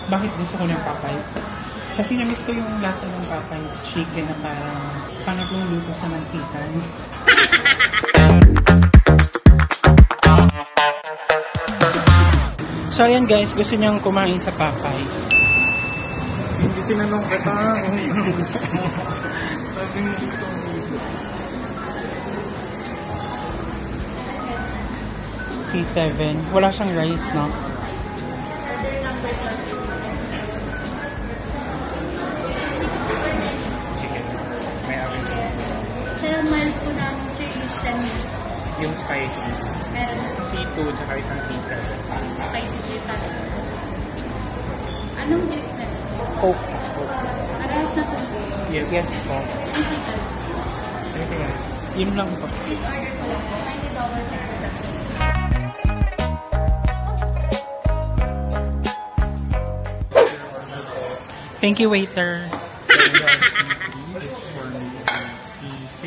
Bakit gusto ko ng Popeyes? Kasi na-miss ko yung lasa ng Popeyes chicken na parang panatlong luto sa mantika. So ayan guys, gusto niyang kumain sa Popeyes. Hindi tinanong kita. Sabi mo dito. C7. Wala siyang rice, no? May everything. Sa mild po namin, sir, is 10 minutes. Yung spicy. Meron C2 tsaka isang C7. spicy sir talaga. Anong drinks na ito? Coke. Parehas na ito. Yes po. Anong chicken? Anything else? Yun lang po. Please order po lang. $90 check sa Thank you, waiter. This one C6.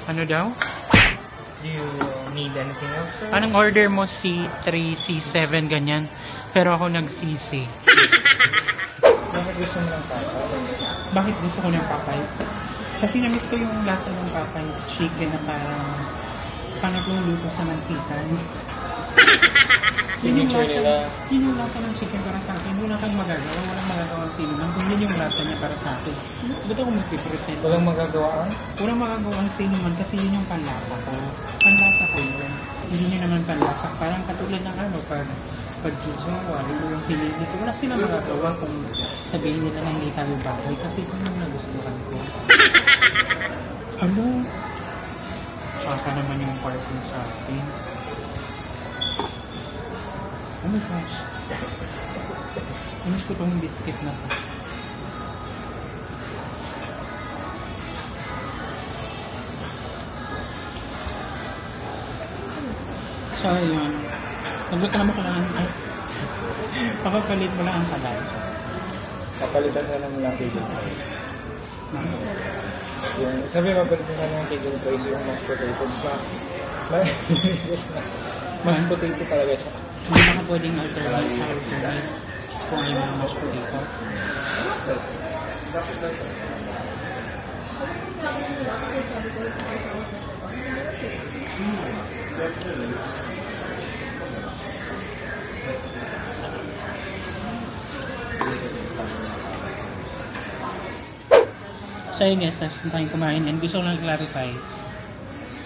Ano daw? Do you need anything else, sir? Anong order mo? C3, C7, ganyan. Pero ako nag-CC. Bakit gusto mo ng Popeyes? Bakit gusto ko ng Popeyes? Kasi na-miss ko yung lasa ng Popeyes chicken na parang panatlong luto sa mantika. Signature nila. Yun yung lasa ng chicken para sa akin. Wala kang magagawa. Walang magagawa ang sino man. Kung yun yung lasa niya para sa akin. Ba't ako mag-pretend? Walang magagawaan? Walang magagawa ang sino man kasi yun yung panlasa ko. Panlasa ko yun. Hindi niya naman panlasa. Parang katulad ng ano, pag-jowa, yung piling nito. Wala silang magagawa kung sabihin nila na hindi tayo bagay kasi yun yung nagustuhan ko. Ano? Saka naman yung parking sa akin. Oh my gosh. Miss ko tong biscuit na to. So, yun. Nagbuta naman ko lang. Papapalit mo lang ang kalay. Kapalitan na lang lang chicken fries. Yung, sabi mapalitan na lang chicken fries yung mashed potato. Mashed potato talaga siya. Hindi baka pwedeng alternate kung ayaw mo ng mashed potato. So yun guys, tapos na tayong kumain and gusto ko lang clarify,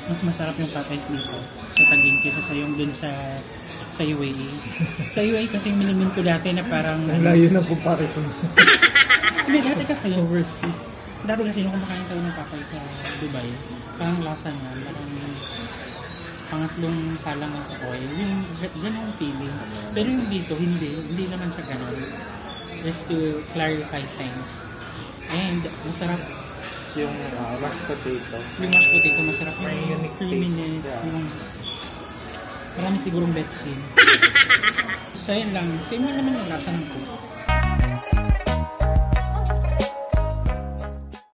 mas masarap yung Popeyes dito sa Taguig kaysa sa yung dun sa UAE. Sa UAE kasi minimin ko dati na parang Layo na po pare sa hindi, dati kasi overseas. Dati kasi nung kumakain tayo ng Popeyes sa Dubai, parang lasa nga, parang pangatlong salang na sa oil. Yung ganun feeling. Pero yung dito, hindi naman siya ganun. Just to clarify things. And masarap yung mashed potato. yung mashed potato, masarap May yung unique creaminess, taste. Yeah. yung marami sigurong betsin. So yun lang, same lang naman yung lasa ng cook.